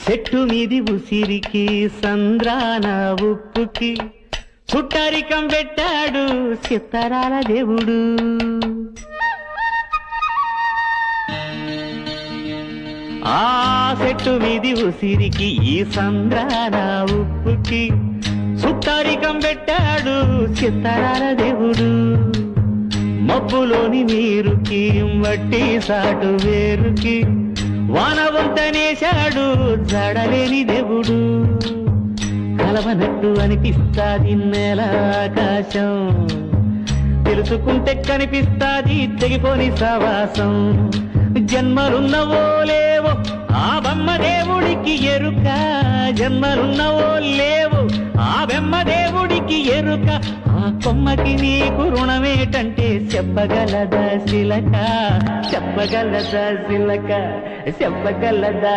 చెట్టు మీది ఉసిరికి సంద్రాన ఉప్పుకి చుట్టరికం పెట్టాడు చిత్తరాల దేవుడు. ఆ చెట్టు మీది ఉసిరికి ఈ సంద్రాన ఉప్పుకి చుట్టరికం పెట్టాడు చిత్తరాల దేవుడు. మబ్బులోని నీరుకి మట్టి సాటు వేరుకి వానవంతనేశాడు జడలేని దేవుడు. కలవనట్టు అనిపిస్తాది నేల ఆకాశం, తెలుసుకుంటే కనిపిస్తాది తెగిపోని సావాసం. జన్మలున్నవో లేవో ఆ బొమ్మ దేవుడికి ఎరుక, జన్మలున్నవో లేవో ఆ బొమ్మ దేవుడికి ఎరుక. ఆ కొమ్మకి నీకు రుణమేటంటే చెప్పగలదా శిలక, చెప్పగలదా శిలక, చెప్పగలదా